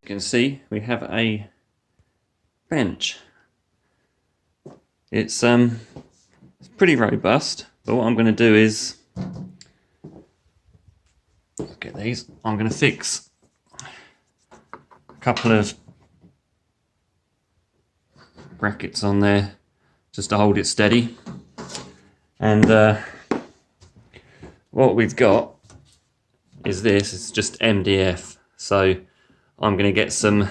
You can see we have a bench. It's pretty robust, but what I'm going to do is look at these. I'm going to fix a couple of brackets on there just to hold it steady, and what we've got is this. It's just MDF, so I'm going to get some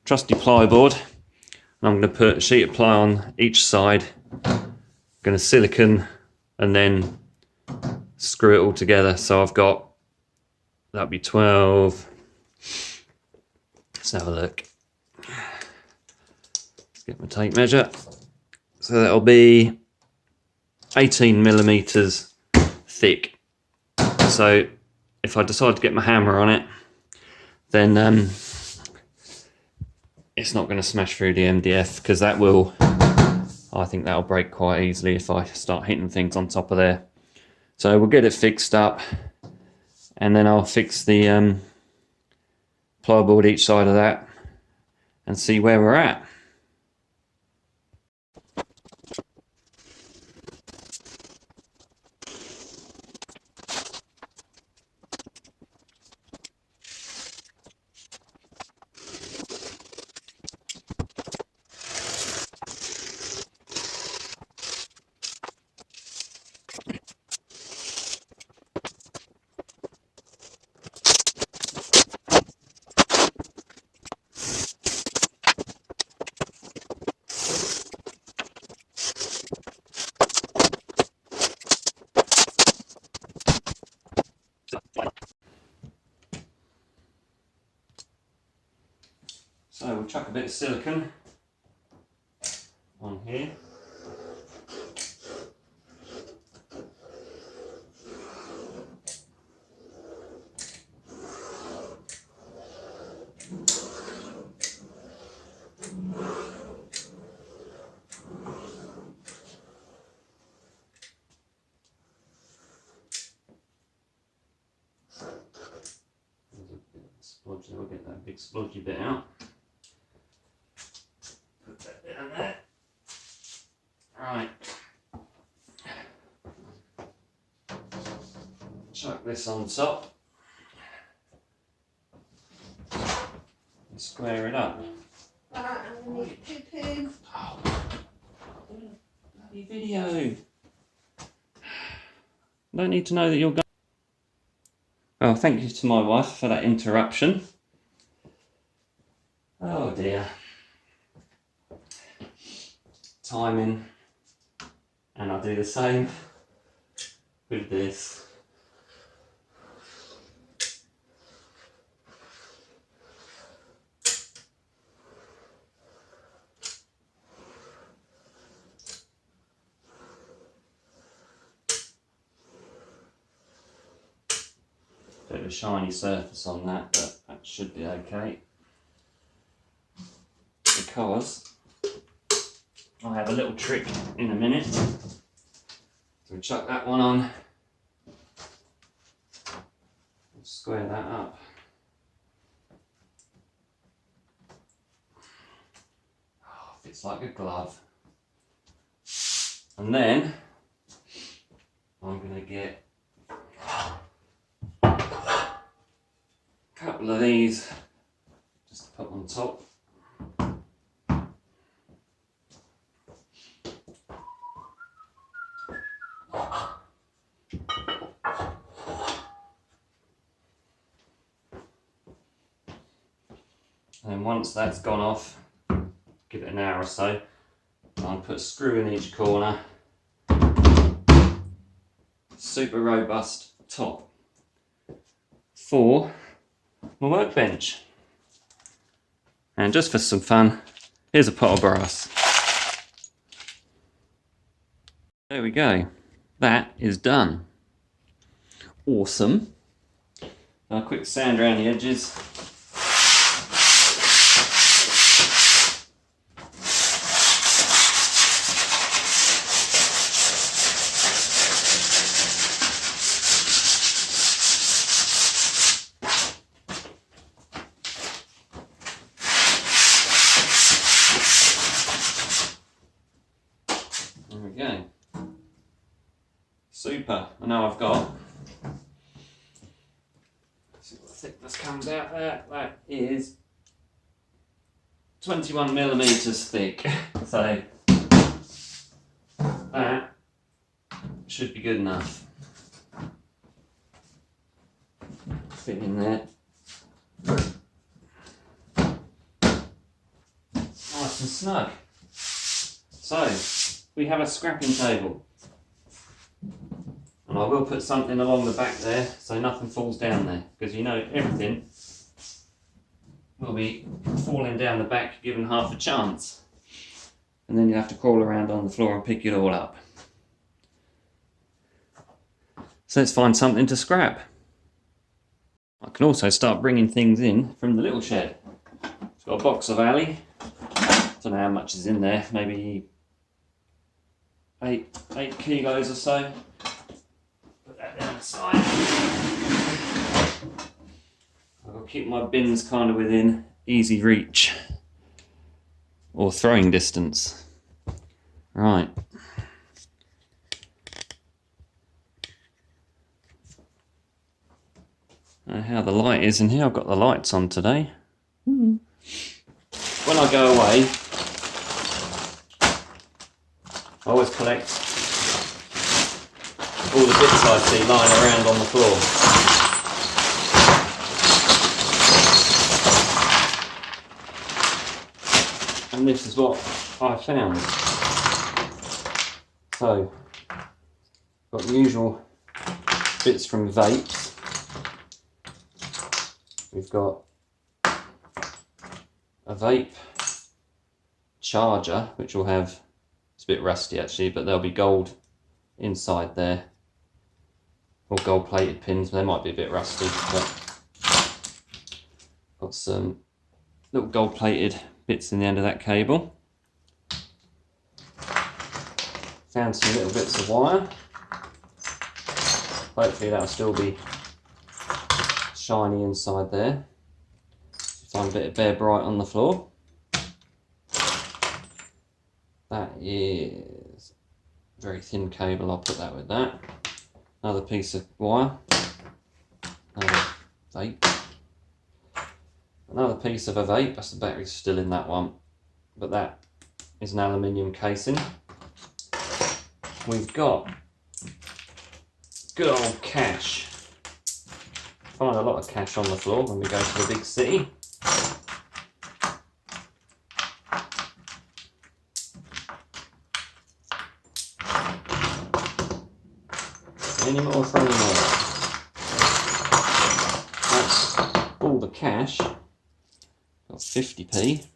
trusty plyboard and I'm going to put a sheet of ply on each side. I'm going to silicone and then screw it all together. So I've got, that'll be 12. Let's have a look. Let's get my tape measure. So that'll be 18 millimeters thick. So if I decide to get my hammer on it, then it's not going to smash through the MDF, because that will, I think that'll break quite easily if I start hitting things on top of there. So we'll get it fixed up, and then I'll fix the plyboard each side of that and see where we're at. So we'll chuck a bit of silicone on here. We'll get that big splodgy bit out. Put that down there. Right. Chuck this on top. And square it up. Right, I'm going to need poo-poo. Oh, bloody video. Don't need to know that you're going. Well, thank you to my wife for that interruption. Oh dear. Timing. And I'll do the same with this. Bit of a shiny surface on that, but that should be okay. Because I have a little trick in a minute. So we chuck that one on. Square that up. Oh, fits like a glove. And then I'm going to get a couple of these just to put on top. And once that's gone off, give it an hour or so, I'll put a screw in each corner. Super robust top for my workbench. And just for some fun, here's a pot of brass. There we go. That is done. Awesome. Now a quick sand around the edges. paper I know I've got. Let's see what thickness comes out there. That is 21 millimeters thick. So that should be good enough. Fit in there. Nice and snug. So we have a scrapping table. And I will put something along the back there so nothing falls down there, because you know everything will be falling down the back given half a chance. And then you have to crawl around on the floor and pick it all up. So let's find something to scrap. I can also start bringing things in from the little shed. It's got a box of alley. Don't know how much is in there, maybe 8 kilos or so. Put that down the side. I'll keep my bins kind of within easy reach or throwing distance. Right. How the light is in here. I've got the lights on today. When I go away, I always collect all the bits I see lying around on the floor. And this is what I found. So, got the usual bits from vapes. We've got a vape charger, which will have, it's a bit rusty actually, but there'll be gold inside there, or gold plated pins. They might be a bit rusty, but got some little gold plated bits in the end of that cable. Found some little bits of wire. Hopefully that'll still be shiny inside there. Find a bit of bare bright on the floor. That is very thin cable, I'll put that with that. Another piece of wire. Another vape. Another piece of a vape, that's the battery's still in that one. But that is an aluminium casing. We've got good old cash. Find a lot of cash on the floor when we go to the big city. Any more for any more. That's all the cash. Got 50p,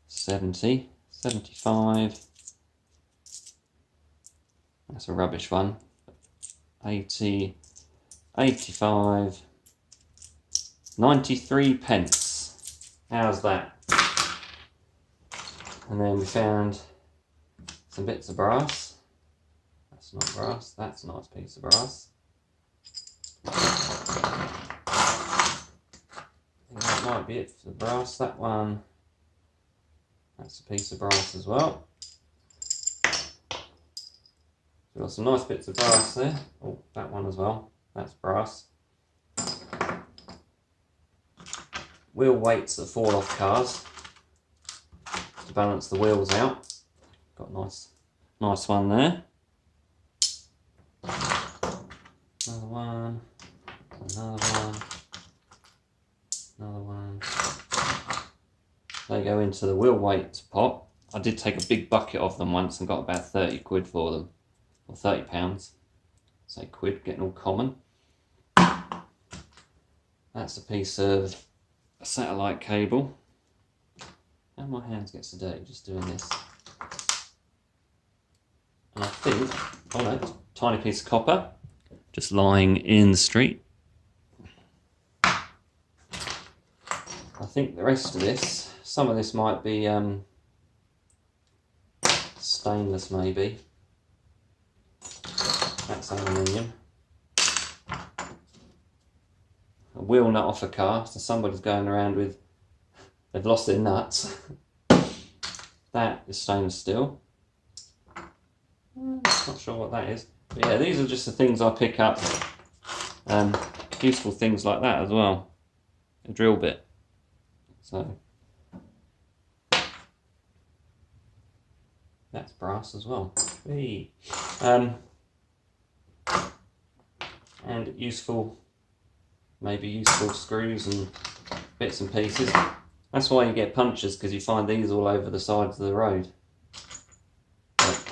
70, 75. That's a rubbish one. 80, 85, 93 pence. How's that? And then we found some bits of brass. That's not brass, that's a nice piece of brass. I think that might be it for the brass. That one, that's a piece of brass as well. We've got some nice bits of brass there. Oh, that one as well. That's brass. Wheel weights that fall off cars to balance the wheels out. Got a nice one there. Another one. Another one. Another one. They go into the wheel weights pot. I did take a big bucket of them once and got about 30 quid for them. Or £30. Say quid, getting all common. That's a piece of a satellite cable. And my hands get so dirty just doing this. And I think, oh no, tiny piece of copper, just lying in the street. I think the rest of this, some of this might be stainless maybe. That's aluminium. A wheel nut off a car, so somebody's going around with, they've lost their nuts. That is stainless steel. Not sure what that is. But yeah, these are just the things I pick up. Useful things like that as well. A drill bit. So that's brass as well. Hey. And useful, maybe useful screws and bits and pieces. That's why you get punchers, because you find these all over the sides of the road. But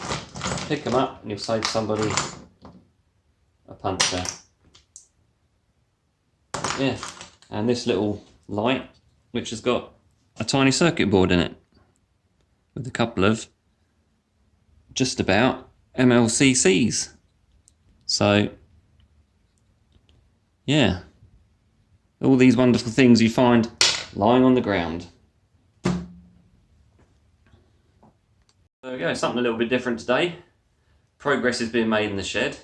pick them up and you'll save somebody a puncture. Yeah, and this little light, which has got a tiny circuit board in it with a couple of just about MLCCs. So yeah, all these wonderful things you find lying on the ground. There we go, something a little bit different today. Progress is being made in the shed.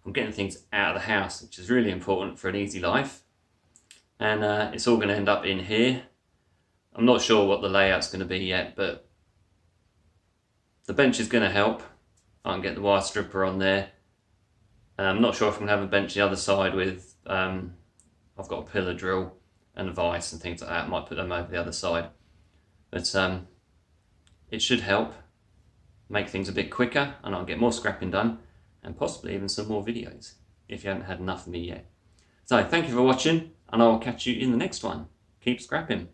I'm getting things out of the house, which is really important for an easy life. And it's all going to end up in here. I'm not sure what the layout's going to be yet, but the bench is going to help. I can get the wire stripper on there. I'm not sure if I'm going to have a bench the other side with, I've got a pillar drill and a vise and things like that. I might put them over the other side. But it should help make things a bit quicker, and I'll get more scrapping done and possibly even some more videos if you haven't had enough of me yet. So thank you for watching, and I will catch you in the next one. Keep scrapping.